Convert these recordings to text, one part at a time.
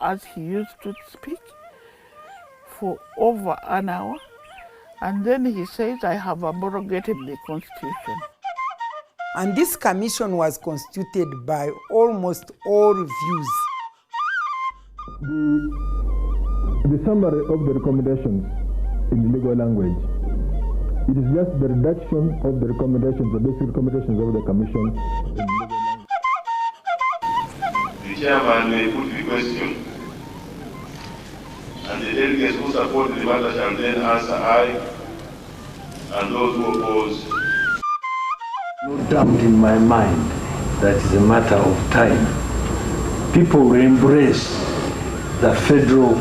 As he used to speak for over an hour, and then he says, I have abrogated the Constitution. And this commission was constituted by almost all views. The summary of the recommendations in the legal language, it is just the reduction of the recommendations, the basic recommendations of the commission in legal language. The chairman may put the question, and the delegates who support the matter shall then answer aye, and those who oppose. No doubt in my mind that it's a matter of time. People will embrace the federal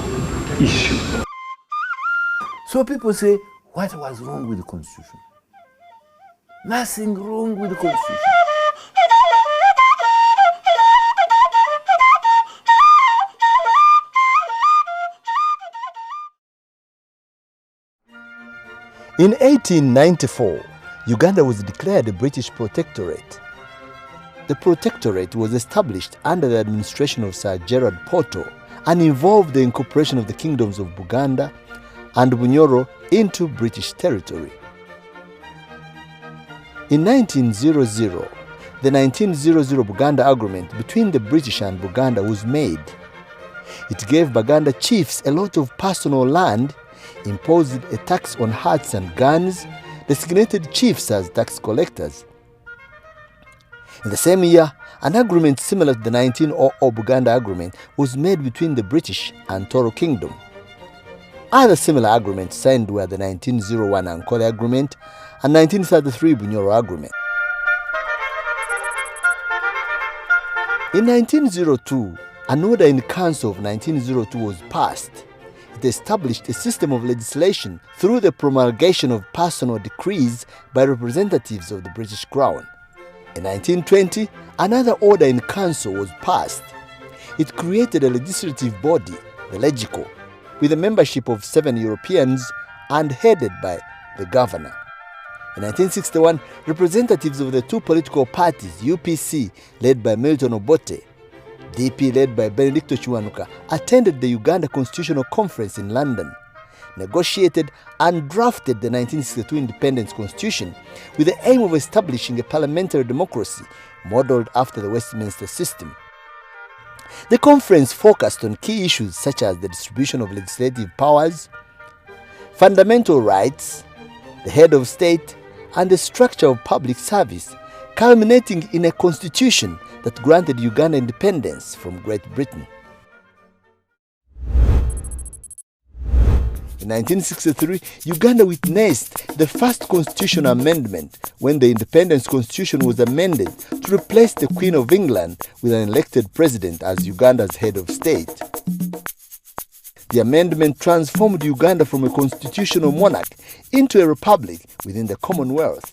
issue. So people say, what was wrong with the Constitution? Nothing wrong with the Constitution. In 1894, Uganda was declared a British protectorate. The protectorate was established under the administration of Sir Gerald Portal and involved the incorporation of the kingdoms of Buganda and Bunyoro into British territory. In 1900, the 1900 Buganda Agreement between the British and Buganda was made. It gave Buganda chiefs a lot of personal land, imposed a tax on huts and guns, designated chiefs as tax collectors. In the same year, an agreement similar to the 1900 Buganda Agreement was made between the British and Toro Kingdom. Other similar agreements signed were the 1901 Ankole Agreement and 1933 Bunyoro Agreement. In 1902, an order in council of 1902 was passed. It established a system of legislation through the promulgation of personal decrees by representatives of the British Crown. In 1920, another order in council was passed. It created a legislative body, the Legico, with a membership of 7 Europeans and headed by the governor. In 1961, representatives of the two political parties, UPC, led by Milton Obote, DP, led by Benedicto Chiwanuka, attended the Uganda Constitutional Conference in London, negotiated and drafted the 1962 Independence Constitution with the aim of establishing a parliamentary democracy modeled after the Westminster system. The conference focused on key issues such as the distribution of legislative powers, fundamental rights, the head of state, and the structure of public service, culminating in a constitution that granted Uganda independence from Great Britain. In 1963, Uganda witnessed the first constitutional amendment when the Independence Constitution was amended to replace the Queen of England with an elected president as Uganda's head of state. The amendment transformed Uganda from a constitutional monarch into a republic within the Commonwealth.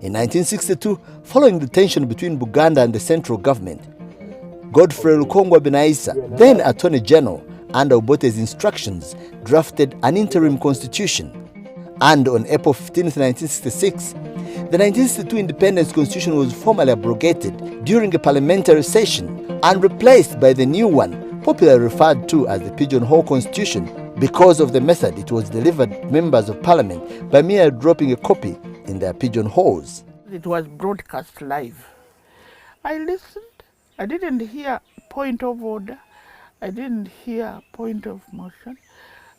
In 1962, following the tension between Buganda and the central government, Godfrey Lukongwa Benaisa, then Attorney General, under Obote's instructions, drafted an interim constitution. And on April 15, 1966, the 1962 Independence Constitution was formally abrogated during a parliamentary session and replaced by the new one, popularly referred to as the Pigeonhole Constitution, because of the method it was delivered to members of parliament by mere dropping a copy in their pigeonholes. It was broadcast live. I listened. I didn't hear point of order. I didn't hear point of motion.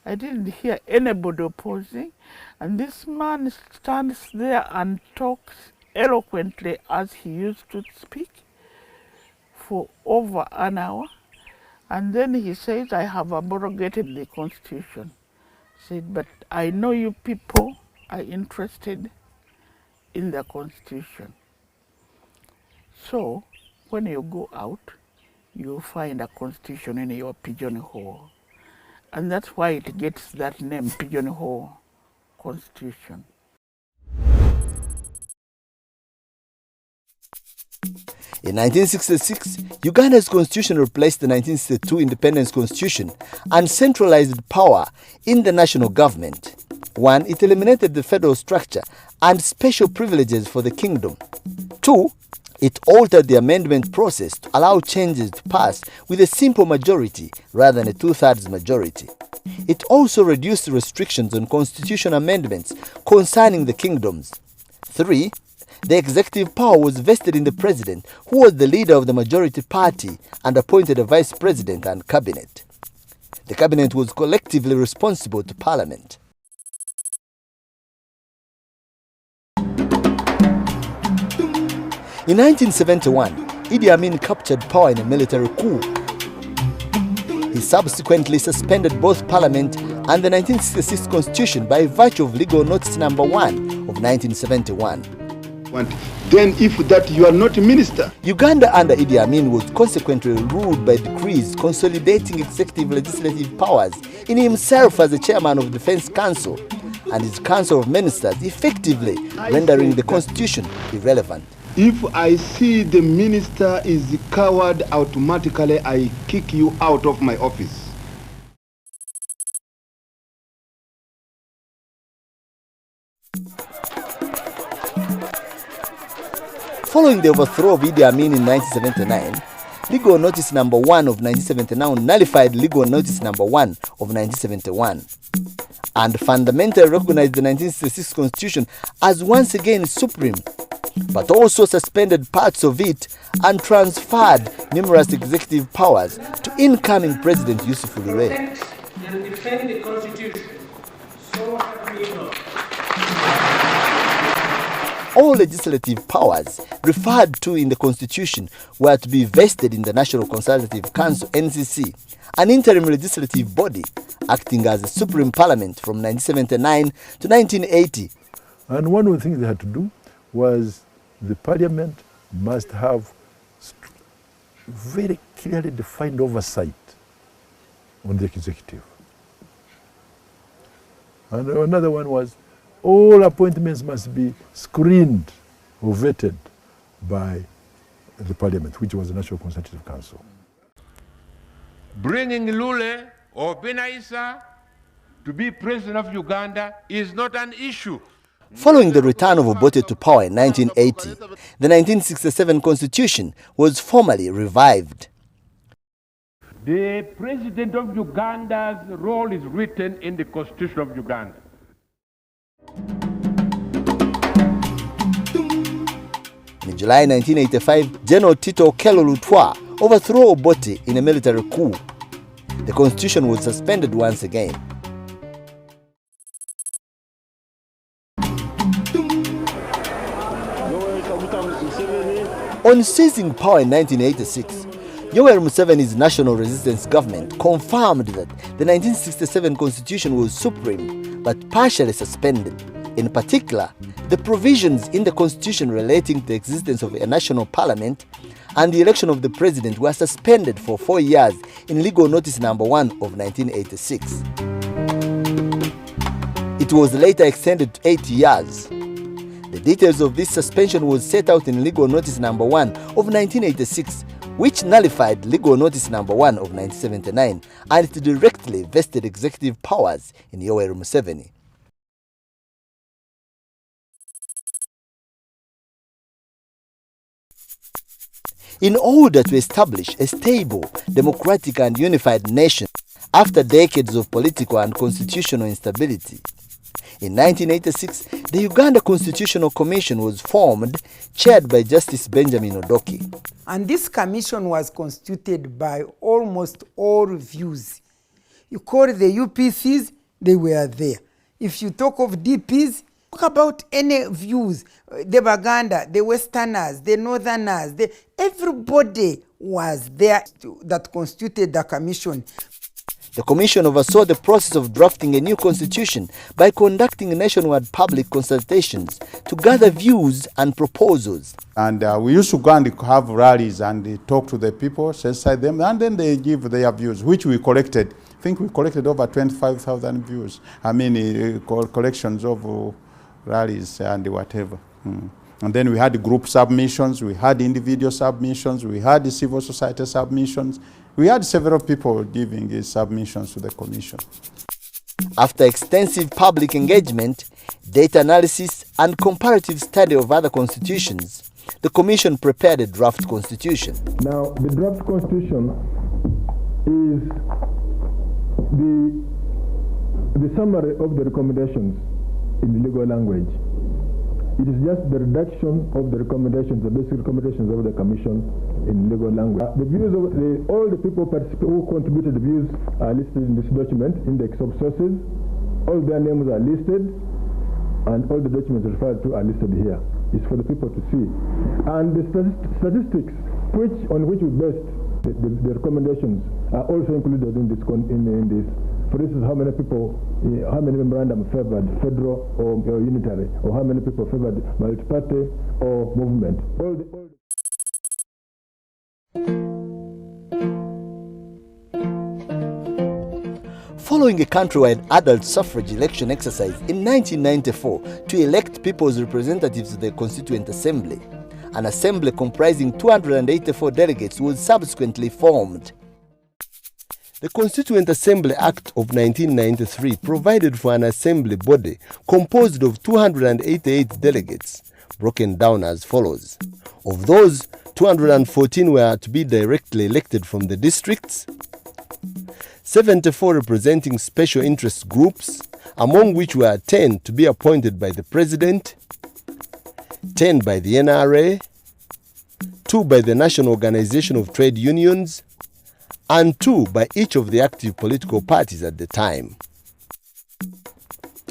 I didn't hear anybody opposing. And this man stands there and talks eloquently as he used to speak for over an hour. And then he says, I have abrogated the Constitution. I said, but I know you people are interested in the Constitution. So when you go out, you'll find a Constitution in your pigeonhole. And that's why it gets that name, Pigeonhole Constitution. In 1966, Uganda's constitution replaced the 1962 Independence Constitution and centralized power in the national government. 1. It eliminated the federal structure and special privileges for the kingdom. 2. It altered the amendment process to allow changes to pass with a simple majority rather than a two-thirds majority. It also reduced restrictions on constitutional amendments concerning the kingdoms. 3. The executive power was vested in the president, who was the leader of the majority party and appointed a vice president and cabinet. The cabinet was collectively responsible to parliament. In 1971, Idi Amin captured power in a military coup. He subsequently suspended both parliament and the 1966 constitution by virtue of legal notice number 1 of 1971. Then if that you are not a minister. Uganda under Idi Amin was consequently ruled by decrees consolidating executive legislative powers in himself as the chairman of the Defense Council and his council of ministers, effectively rendering the constitution irrelevant. If I see the minister is a coward, automatically I kick you out of my office. Following the overthrow of Idi Amin in 1979, Legal Notice Number 1 of 1979 nullified Legal Notice Number 1 of 1971 and fundamentally recognized the 1966 Constitution as once again supreme, but also suspended parts of it and transferred numerous executive powers to incoming President Yusuf Lule. Defend the Constitution. So help me God. All legislative powers referred to in the Constitution were to be vested in the National Consultative Council, NCC, an interim legislative body acting as a supreme parliament from 1979 to 1980. And one of the things they had to do was the parliament must have very clearly defined oversight on the executive. And another one was all appointments must be screened or vetted by the parliament, which was the National Consultative Council. Bringing Lule or Benaisa to be president of Uganda is not an issue. Following the return of Obote to power in 1980, the 1967 Constitution was formally revived. The president of Uganda's role is written in the Constitution of Uganda. In July 1985, General Tito Okello Lutwa overthrew Obote in a military coup. The constitution was suspended once again. On seizing power in 1986, Yoweri Museveni's National Resistance Government confirmed that the 1967 Constitution was supreme but partially suspended. In particular, the provisions in the Constitution relating to the existence of a national parliament and the election of the president were suspended for 4 years in Legal Notice Number 1 of 1986. It was later extended to 8 years. The details of this suspension was set out in Legal Notice Number 1 of 1986, which nullified Legal Notice Number 1 of 1979 and it directly vested executive powers in Yoweri Museveni. In order to establish a stable, democratic and unified nation after decades of political and constitutional instability, in 1986, the Uganda Constitutional Commission was formed, chaired by Justice Benjamin Odoki. And this commission was constituted by almost all views. You call the UPCs, they were there. If you talk of DPs, talk about any views, the Baganda, the Westerners, the Northerners, everybody was there that constituted the commission. The commission oversaw the process of drafting a new constitution by conducting nationwide public consultations to gather views and proposals. And we used to go and have rallies and talk to the people, sensitize them, and then they give their views, which we collected. I think we collected over 25,000 views. I mean, collections of rallies and whatever. And then we had group submissions, we had individual submissions, we had the civil society submissions. We had several people giving submissions to the commission. After extensive public engagement, data analysis, and comparative study of other constitutions, the Commission prepared a draft constitution. Now, the draft constitution is the summary of the recommendations in the legal language. It is just the redaction of the recommendations, the basic recommendations of the Commission in legal language. The views of all the people who contributed the views are listed in this document, index of sources. All their names are listed, and all the documents referred to are listed here. It's for the people to see. And the statistics on which we based the recommendations are also included in this. For instance, how many memorandum favored federal or unitary, or how many people favored multiparty or movement. Following a countrywide adult suffrage election exercise in 1994 to elect people's representatives to the Constituent Assembly, an assembly comprising 284 delegates was subsequently formed. The Constituent Assembly Act of 1993 provided for an assembly body composed of 288 delegates, broken down as follows. Of those, 214 were to be directly elected from the districts, 74 representing special interest groups, among which were 10 to be appointed by the President, 10 by the NRA, 2 by the National Organization of Trade Unions, and 2 by each of the active political parties at the time.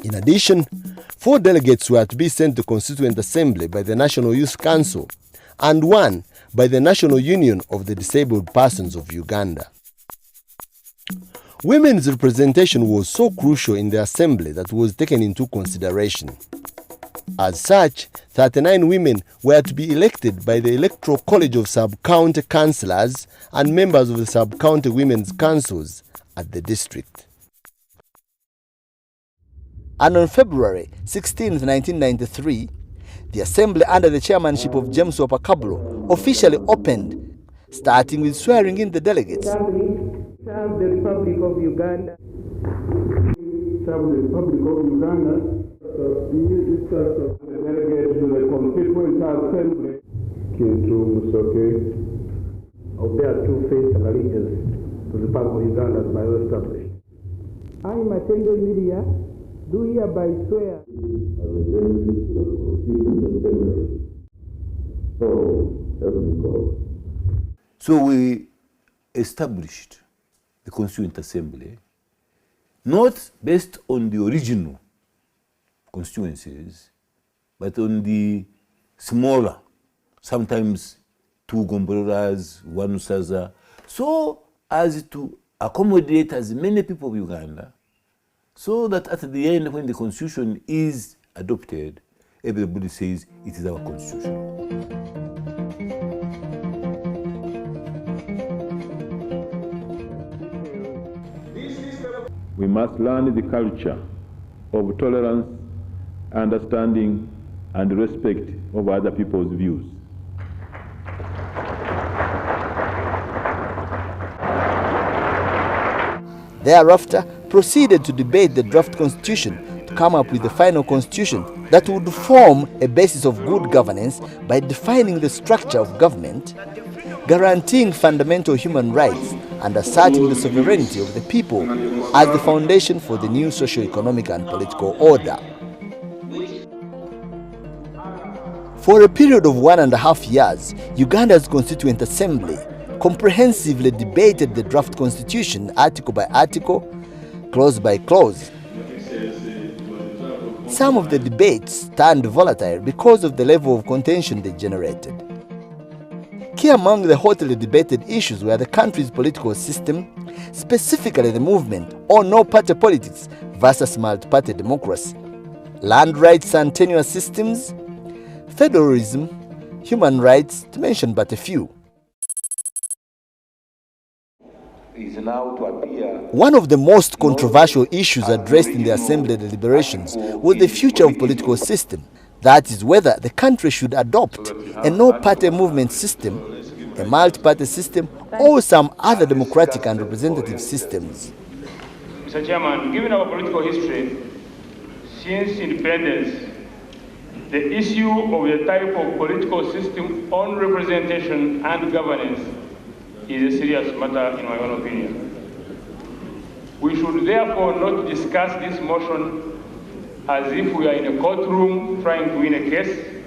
In addition, 4 delegates were to be sent to Constituent Assembly by the National Youth Council and 1 by the National Union of the Disabled Persons of Uganda. Women's representation was so crucial in the assembly that was taken into consideration. As such, 39 women were to be elected by the Electoral College of Sub-County Councillors and members of the Sub-County Women's Councils at the district. And on February 16, 1993, the assembly under the chairmanship of James Wapakablo officially opened, starting with swearing in the delegates. Serve the Republic of Uganda. Serve the Republic of Uganda. Delegate to the Constituent Assembly. Kintu Musoke. Of their two-faced allegiance to the Republic of Uganda as by law established. I, Matendo Media, do hereby swear. As a delegate to the Constituent Assembly. So, help me God. So we established the Constituent Assembly, not based on the original constituencies, but on the smaller, sometimes 2 Gomboras, 1 Usaza, so as to accommodate as many people of Uganda, so that at the end, when the constitution is adopted, everybody says it is our constitution. We must learn the culture of tolerance, understanding, and respect of other people's views. Thereafter, proceeded to debate the draft constitution to come up with the final constitution that would form a basis of good governance by defining the structure of government, guaranteeing fundamental human rights, and asserting the sovereignty of the people as the foundation for the new socio-economic and political order. For a period of 1.5 years, Uganda's Constituent Assembly comprehensively debated the draft constitution article by article, clause by clause. Some of the debates turned volatile because of the level of contention they generated. Key among the hotly debated issues were the country's political system, specifically the movement or no-party politics versus multi-party democracy, land rights and tenure systems, federalism, human rights, to mention but a few. One of the most controversial issues addressed in the Assembly deliberations was the future of political system. That is, whether the country should adopt a no-party movement system, a multi-party system, or some other democratic and representative systems. Mr. Chairman, given our political history, since independence, The issue of the type of political system on representation and governance is a serious matter in my own opinion. We should therefore not discuss this motion as if we are in a courtroom trying to win a case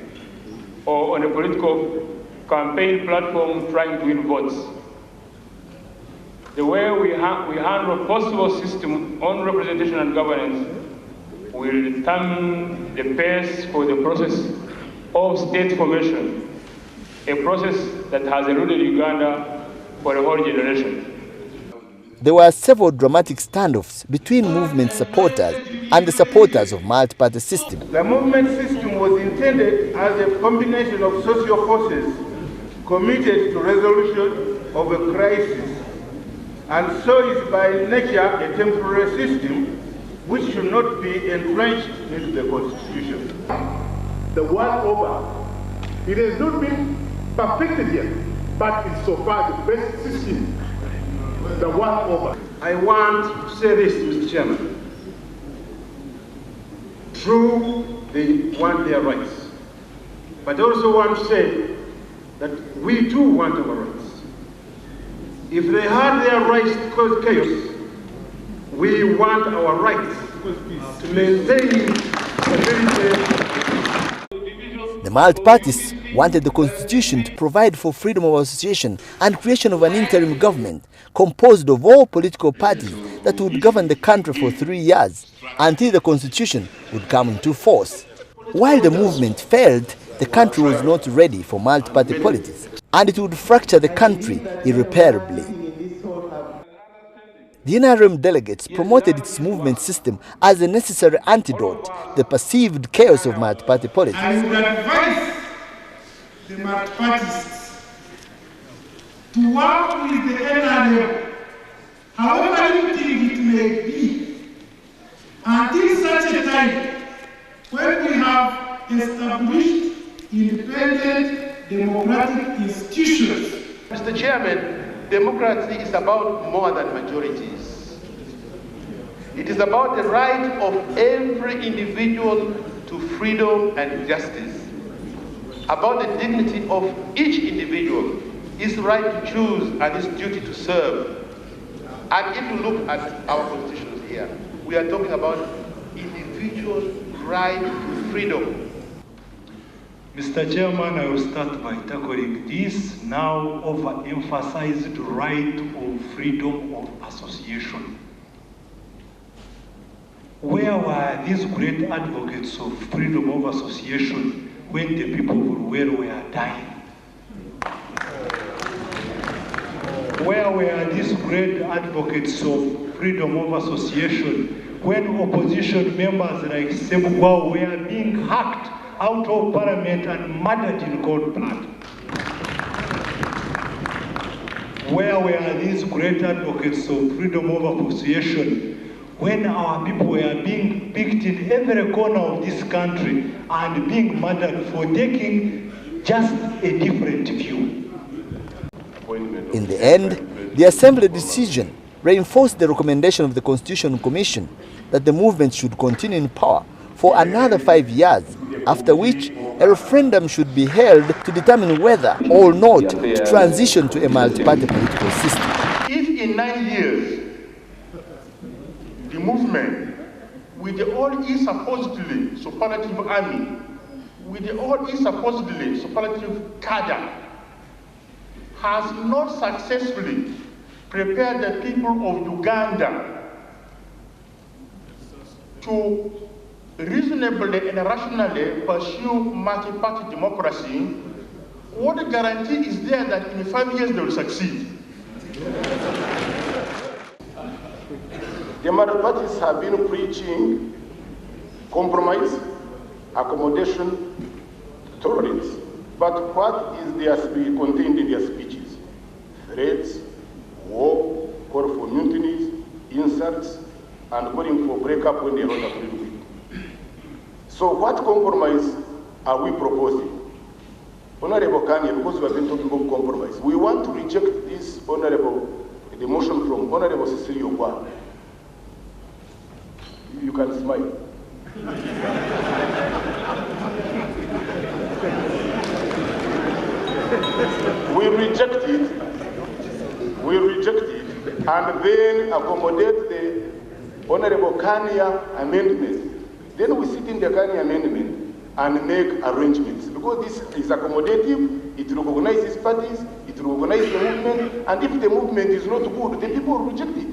or on a political campaign platform trying to win votes. The way we handle possible system on representation and governance will determine the pace for the process of state formation, a process that has eluded Uganda for a whole generation. There were several dramatic standoffs between movement supporters and the supporters of multi-party system. The movement system was intended as a combination of social forces committed to resolution of a crisis, and so is by nature a temporary system which should not be entrenched into the Constitution. The one over, it has not been perfected yet, but it's so far the best system. The one over. I want to say this, Mr. Chairman. True, they want their rights. But I also want to say that we too want our rights. If they had their rights to cause chaos, we want our rights to maintain stability. The multi-parties wanted the constitution to provide for freedom of association and creation of an interim government composed of all political parties that would govern the country for 3 years until the constitution would come into force. While the movement failed, the country was not ready for multi-party politics, and it would fracture the country irreparably. The NRM delegates promoted its movement system as a necessary antidote to the perceived chaos of multi-party politics. I would advise the multi-parties to work with the NRM, however limited it may be, until such a time when we have established independent democratic institutions. Mr. Chairman, democracy is about more than majorities. It is about the right of every individual to freedom and justice, about the dignity of each individual, his right to choose and his duty to serve. And if you look at our constitutions here, we are talking about individual right to freedom. Mr. Chairman, I will start by tackling this now overemphasized right of freedom of association. Where were these great advocates of freedom of association when the people were dying? Where were these great advocates of freedom of association when opposition members like Sebugwa were being hacked out of parliament and murdered in cold blood? Where were these great advocates of freedom of association when our people were being picked in every corner of this country and being murdered for taking just a different view? In the end, the Assembly decision reinforced the recommendation of the Constituent Commission that the movement should continue in power for another 5 years, after which a referendum should be held to determine whether or not to transition to a multi-party political system. If in 9 years, the movement, with the all is supposedly superlative army, with the all is supposedly superlative cadre, has not successfully prepared the people of Uganda to reasonably and rationally pursue multi-party democracy, what guarantee is there that in 5 years they will succeed? The multi-parties have been preaching compromise, accommodation, tolerance. But what is contained in their speeches? Threats, war, call for mutinies, insults, and calling for breakup when they don't agree with it. So what compromise are we proposing? Honorable Kanye, because we have been talking about compromise, we want to reject this the motion from Honorable Cecilia Ogwa. You can smile. We reject it. We reject it and then accommodate the Honorable Kania amendment. Then we sit in the Kania amendment and make arrangements. Because this is accommodative, it recognizes parties, it recognizes the movement, and if the movement is not good, the people reject it.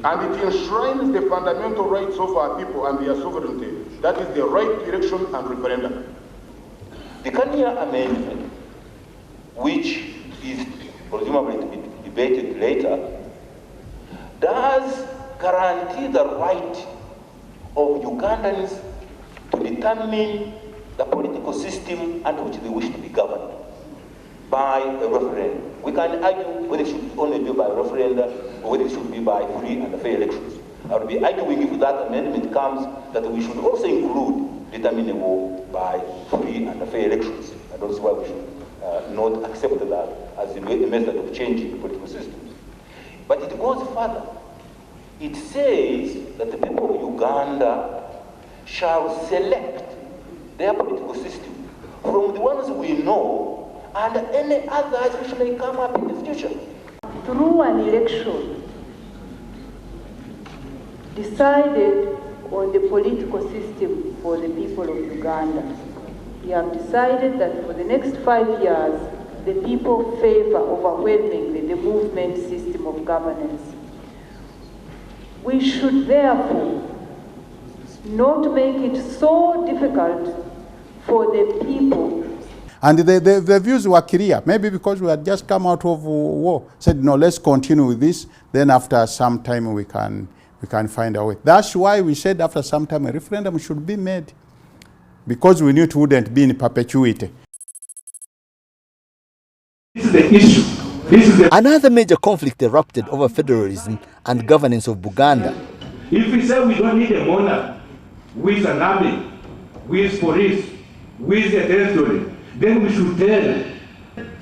And it enshrines the fundamental rights of our people and their sovereignty. That is the right to election and referendum. The Kania amendment, which is presumably to be debated later, does guarantee the right of Ugandans to determine the political system under which they wish to be governed by a referendum. We can argue whether it should only be by referendum or whether it should be by free and fair elections. I would be arguing if that amendment comes that we should also include determinable by free and fair elections. I don't see why we should not accept that as a method of changing the political system. But it goes further. It says that the people of Uganda shall select their political system from the ones we know and any others which may come up in the future. Through an election decided on the political system for the people of Uganda, we have decided that for the next 5 years, the people favor overwhelmingly the movement system of governance. We should therefore not make it so difficult for the people. And the views were clear, maybe because we had just come out of war. Said, no, let's continue with this. Then after some time we can find a way. That's why we said after some time a referendum should be made, because we knew it wouldn't be in perpetuity. This is the issue. Another major conflict erupted over federalism and governance of Buganda. If we say we don't need a monarch with an army, with police, with a territory, then we should tell.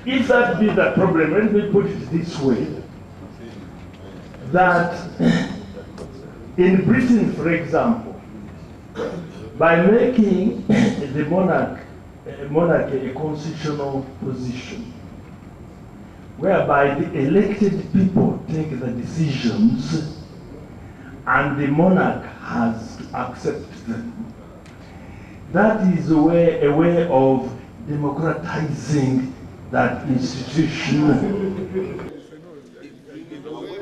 If that be the problem, let me put it this way, that in Britain, for example, by making the monarchy a constitutional position, whereby the elected people take the decisions and the monarch has to accept them, that is a way of democratizing that institution.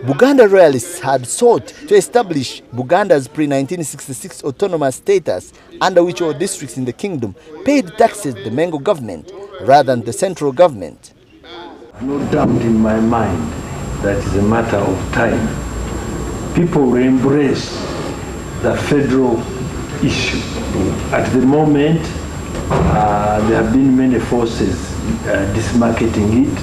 Buganda royalists had sought to establish Buganda's pre-1966 autonomous status, under which all districts in the kingdom paid taxes to the Mengo government rather than the central government. No doubt in my mind that is a matter of time. People will embrace the federal issue. At the moment, there have been many forces dismarketing it,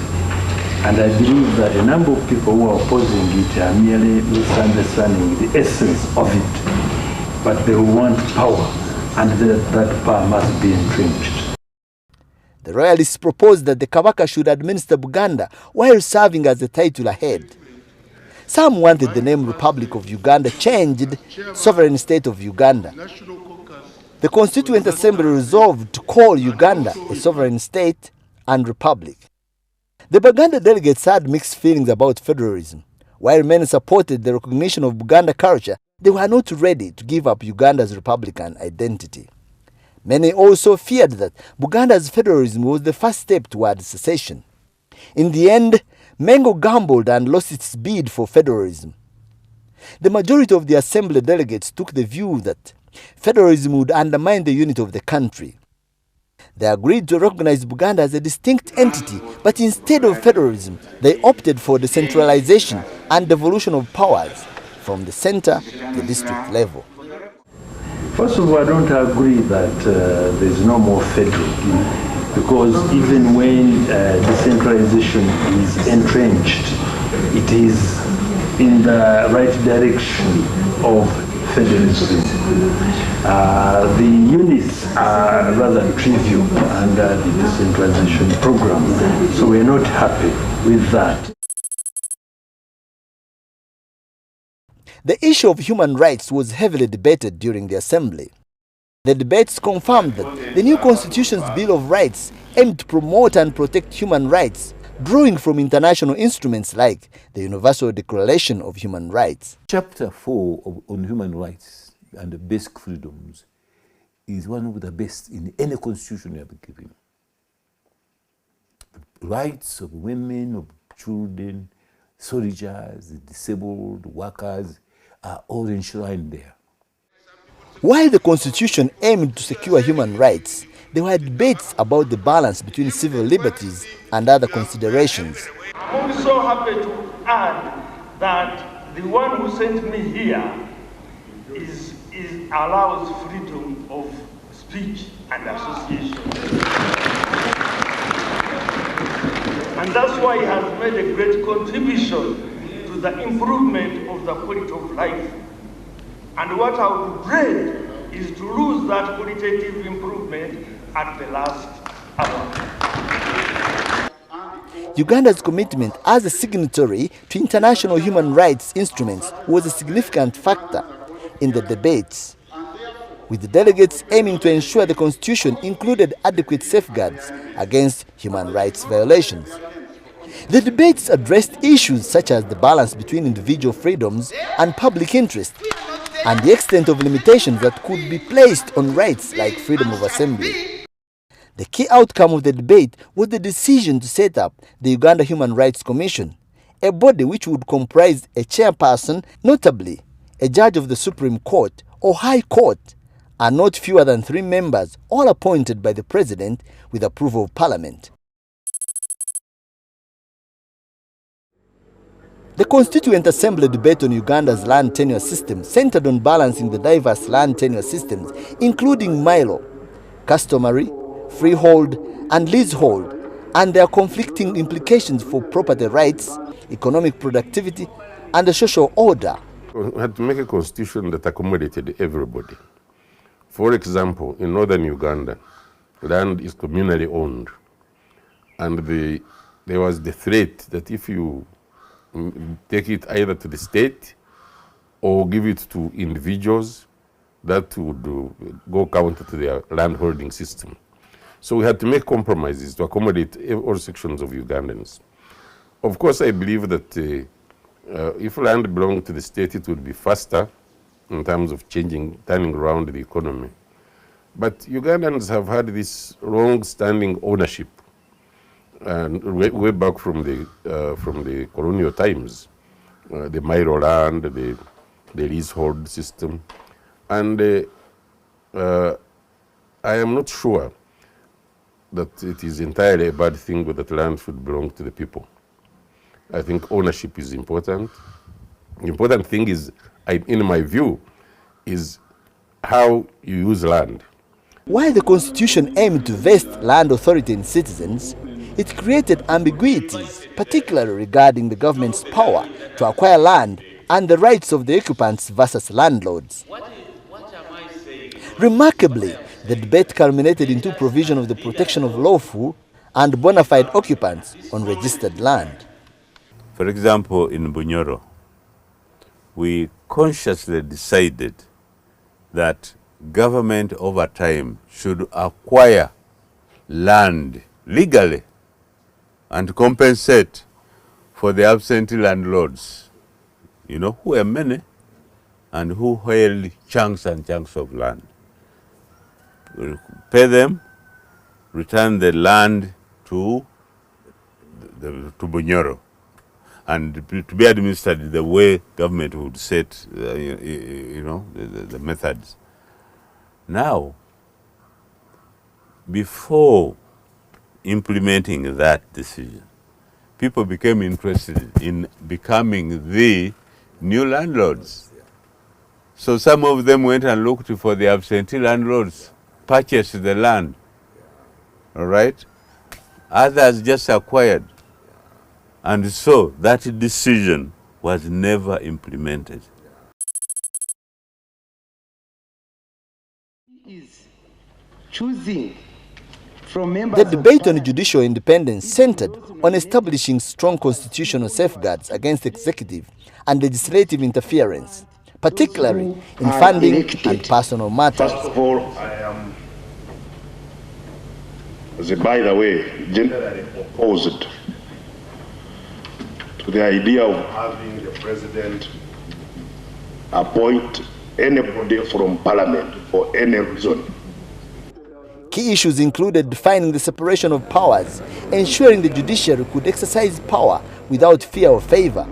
and I believe that a number of people who are opposing it are merely misunderstanding the essence of it. But they will want power, and that power must be entrenched. The royalists proposed that the Kabaka should administer Buganda while serving as the titular head. Some wanted the name Republic of Uganda changed Sovereign State of Uganda. The Constituent Assembly resolved to call Uganda a sovereign state and republic. The Buganda delegates had mixed feelings about federalism. While many supported the recognition of Buganda culture, they were not ready to give up Uganda's republican identity. Many also feared that Buganda's federalism was the first step towards secession. In the end, Mengo gambled and lost its bid for federalism. The majority of the assembly delegates took the view that federalism would undermine the unity of the country. They agreed to recognize Buganda as a distinct entity, but instead of federalism, they opted for decentralization and devolution of powers from the center to the district level. First of all, I don't agree that there's no more federal, because even when decentralization is entrenched, it is in the right direction of federalism. The units are rather trivial under the decentralization program, so we're not happy with that. The issue of human rights was heavily debated during the assembly. The debates confirmed that the new Constitution's Bill of Rights aimed to promote and protect human rights, drawing from international instruments like the Universal Declaration of Human Rights. Chapter 4 on human rights and the basic freedoms is one of the best in any constitution you have given. The rights of women, of children, soldiers, disabled, workers are all enshrined there. While the Constitution aimed to secure human rights, there were debates about the balance between civil liberties and other considerations. I'm also happy to add that the one who sent me here allows freedom of speech and association. And that's why he has made a great contribution to the improvement of the quality of life. And what I would dread is to lose that qualitative improvement at the last hour. Uganda's commitment as a signatory to international human rights instruments was a significant factor in the debates, with the delegates aiming to ensure the constitution included adequate safeguards against human rights violations. The debates addressed issues such as the balance between individual freedoms and public interest, and the extent of limitations that could be placed on rights like freedom of assembly. The key outcome of the debate was the decision to set up the Uganda Human Rights Commission, a body which would comprise a chairperson, notably a judge of the Supreme Court or High Court, and not fewer than 3 members, all appointed by the President with approval of Parliament. The Constituent Assembly debate on Uganda's land tenure system centered on balancing the diverse land tenure systems, including Milo, customary, freehold, and leasehold, and their conflicting implications for property rights, economic productivity, and the social order. We had to make a constitution that accommodated everybody. For example, in northern Uganda, land is communally owned, and there was the threat that if you take it either to the state or give it to individuals, that would go counter to their land holding system. So we had to make compromises to accommodate all sections of Ugandans. Of course, I believe that if land belonged to the state, it would be faster in terms of turning around the economy. But Ugandans have had this long-standing ownership, and way back from the colonial times, the Milo land, the leasehold system, and I am not sure that it is entirely a bad thing that land should belong to the people. I think ownership is important. The important thing is, in my view, is how you use land. While the Constitution aimed to vest land authority in citizens, it created ambiguities, particularly regarding the government's power to acquire land and the rights of the occupants versus landlords. Remarkably, the debate culminated into provision of the protection of lawful and bona fide occupants on registered land. For example, in Bunyoro, we consciously decided that government over time should acquire land legally and compensate for the absentee landlords, who were many and who held chunks and chunks of land. We'll pay them, return the land to Bunyoro, and to be administered the way government would set, the methods. Now, before implementing that decision, people became interested in becoming the new landlords. So some of them went and looked for the absentee landlords, purchased the land, all right? Others just acquired. And so that decision was never implemented. The debate on judicial independence centered on establishing strong constitutional safeguards against executive and legislative interference, particularly in funding and personal matters. First of all, I am by the way, generally opposed to the idea of having the president appoint anybody from parliament for any reason. Key issues included defining the separation of powers, ensuring the judiciary could exercise power without fear or favor,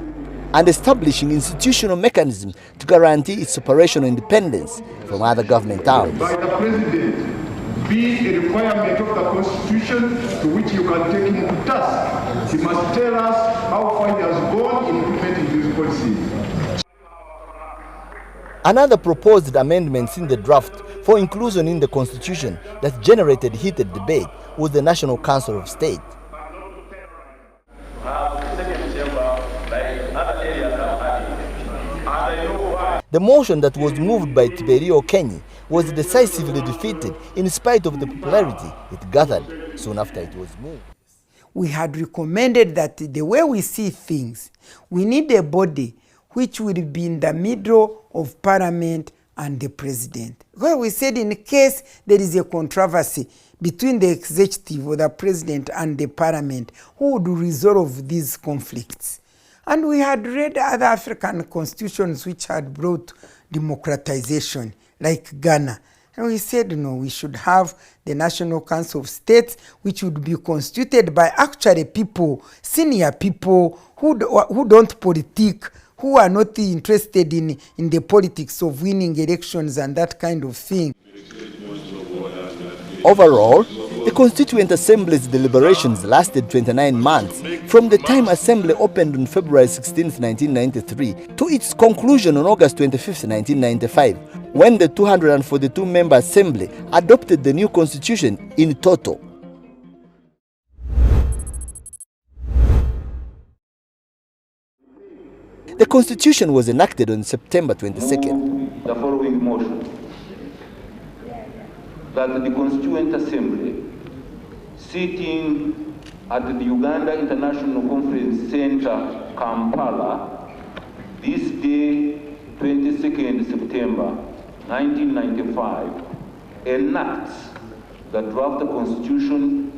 and establishing institutional mechanisms to guarantee its operational independence from other government arms. By the president, be a requirement of the Constitution to which you can take him to task. He must tell us how far he has gone in implementing this policy. Another proposed amendments in the draft for inclusion in the Constitution that generated heated debate was the National Council of State. The motion that was moved by Tiberio Kenyi was decisively defeated in spite of the popularity it gathered soon after it was moved. We had recommended that the way we see things, we need a body which will be in the middle of Parliament and the President. Well, we said in case there is a controversy between the executive or the President and the Parliament, who would resolve these conflicts? And we had read other African constitutions which had brought democratization, like Ghana. And we said, no, we should have the National Council of States, which would be constituted by actually people, senior people who don't politic, who are not interested in the politics of winning elections and that kind of thing. Overall, the Constituent Assembly's deliberations lasted 29 months, from the time Assembly opened on February 16, 1993, to its conclusion on August 25, 1995, when the 242-member Assembly adopted the new Constitution in toto. The Constitution was enacted on September 22nd. The following motion: that the Constituent Assembly, sitting at the Uganda International Conference Center, Kampala, this day, 22nd September 1995, enacts the draft Constitution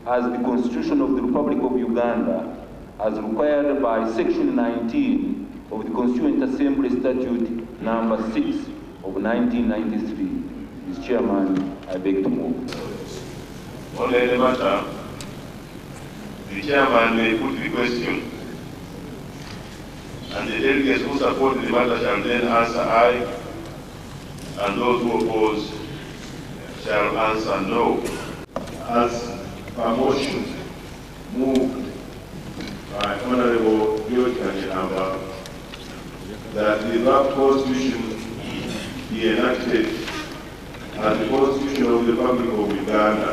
as the Constitution of the Republic of Uganda, as required by Section 19 of the Constituent Assembly Statute number 6 of 1993. Mr. Chairman, I beg to move. On any matter, the chairman may put the question, and the delegates who support the matter shall then answer aye, and those who oppose shall answer no. As per motion moved by Honorable Odoki Commission, that the draft Constitution be enacted as the Constitution of the Republic of Uganda.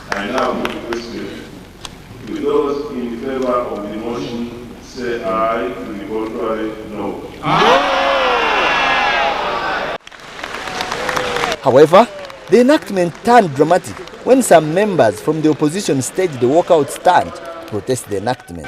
I now put the question. Will those in favor of the motion say aye, to the contrary, no? However, the enactment turned dramatic when some members from the opposition staged a walkout stand to protest the enactment.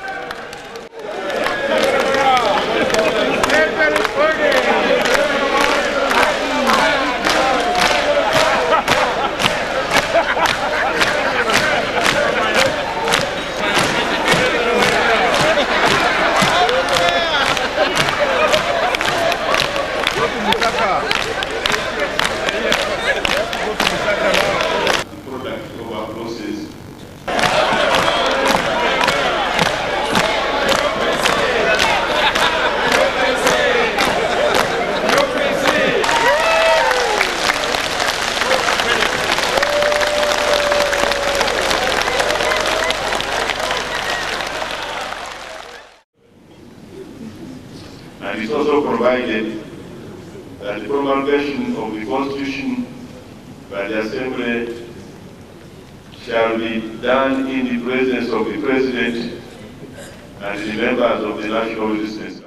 And it's also provided that the promulgation of the Constitution by the Assembly shall be done in the presence of the President and the members of the National Resistance.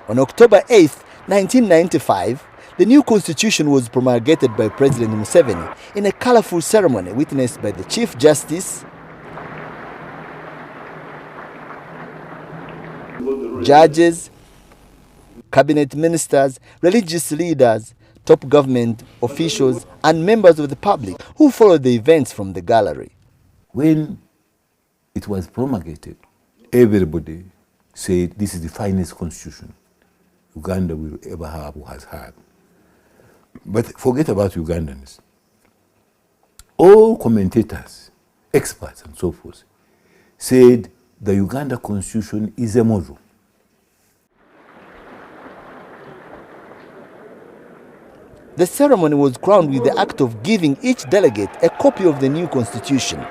On October 8, 1995, the new constitution was promulgated by President Museveni in a colorful ceremony witnessed by the Chief Justice, judges, cabinet ministers, religious leaders, top government officials, and members of the public who followed the events from the gallery. When it was promulgated, everybody said this is the finest constitution Uganda will ever have or has had. But forget about Ugandans. All commentators, experts and so forth, said the Uganda constitution is a model. The ceremony was crowned with the act of giving each delegate a copy of the new constitution.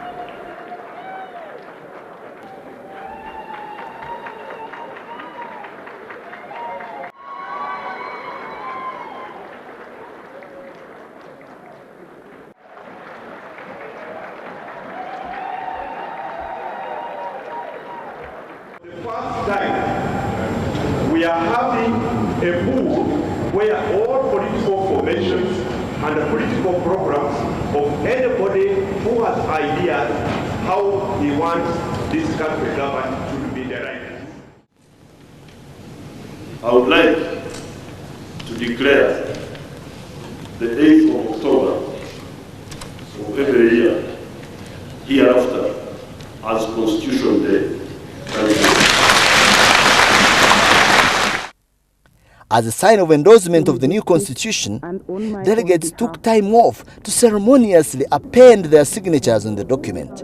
First time, we are having a book where all political formations and the political programs of anybody who has ideas how he wants this country governed to be derived. I would like to declare the 8th of October of every year hereafter as Constitution Day. As a sign of endorsement of the new constitution, delegates took time off to ceremoniously append their signatures on the document.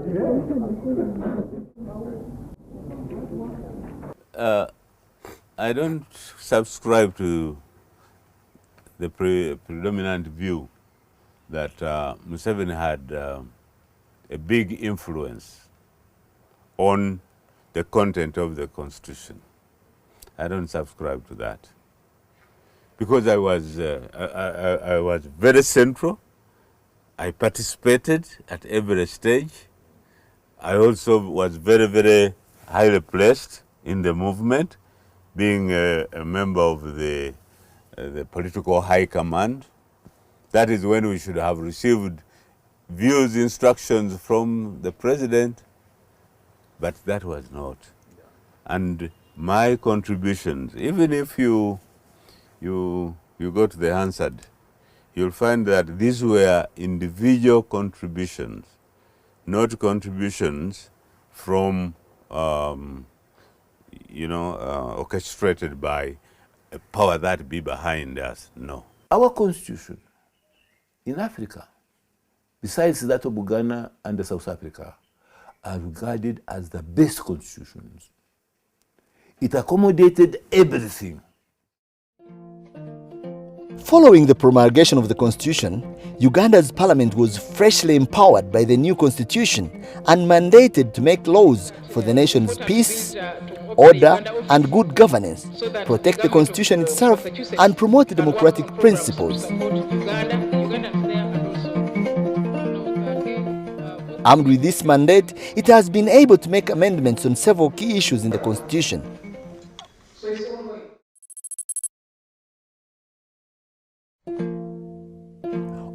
I don't subscribe to the predominant view that Museveni had a big influence on the content of the constitution. I don't subscribe to that. Because I was very central. I participated at every stage. I also was very, very highly placed in the movement, being a member of the political high command. That is when we should have received views, instructions from the president, but that was not. And my contributions, even if you go to the Hansard, you'll find that these were individual contributions, not contributions from, orchestrated by a power that be behind us. No. Our constitution in Africa, besides that of Uganda and South Africa, are regarded as the best constitutions. It accommodated everything. Following the promulgation of the constitution, Uganda's parliament was freshly empowered by the new constitution and mandated to make laws for the nation's peace, order, and good governance, protect the constitution itself, and promote democratic principles. Armed with this mandate, it has been able to make amendments on several key issues in the constitution.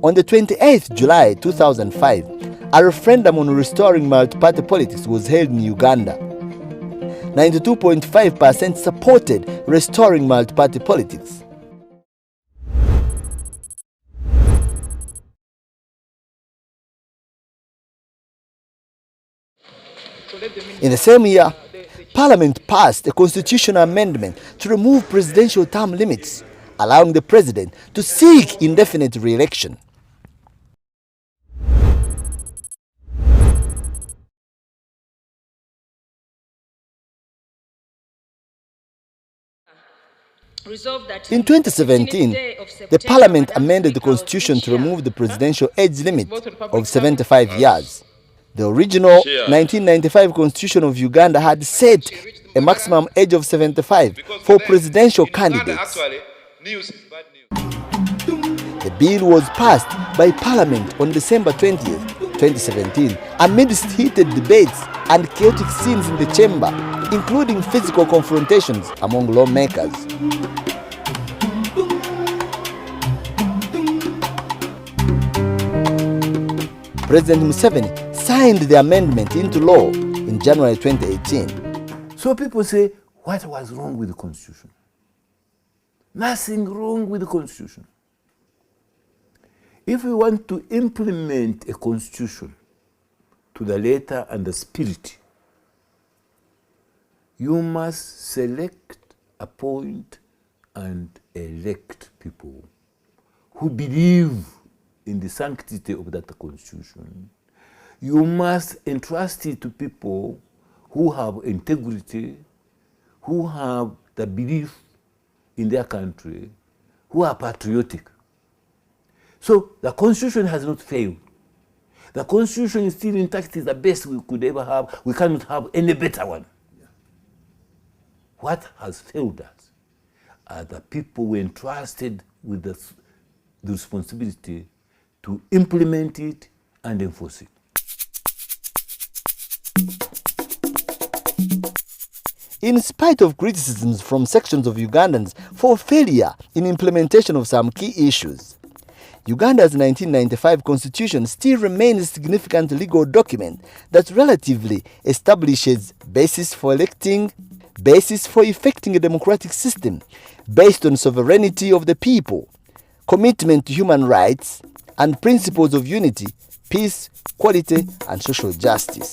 On the 28th July 2005, a referendum on restoring multi-party politics was held in Uganda. 92.5% supported restoring multi-party politics. In the same year, Parliament passed a constitutional amendment to remove presidential term limits, allowing the president to seek indefinite re-election. In 2017, the Parliament amended the Constitution to remove the presidential age limit of 75 years. The original 1995 Constitution of Uganda had set a maximum age of 75 for presidential candidates. The bill was passed by Parliament on December 20th, 2017, amidst heated debates and chaotic scenes in the chamber, including physical confrontations among lawmakers. President Museveni signed the amendment into law in January 2018. So people say, What was wrong with the Constitution? Nothing wrong with the Constitution. If we want to implement a Constitution to the letter and the spirit, you must select, appoint, and elect people who believe in the sanctity of that Constitution. You must entrust it to people who have integrity, who have the belief in their country, who are patriotic. So the Constitution has not failed. The Constitution is still intact, it's the best we could ever have. We cannot have any better one. What has failed us are the people who entrusted with the responsibility to implement it and enforce it. In spite of criticisms from sections of Ugandans for failure in implementation of some key issues, Uganda's 1995 constitution still remains a significant legal document that relatively establishes basis for effecting a democratic system based on sovereignty of the people, commitment to human rights, and principles of unity, peace, equality, and social justice.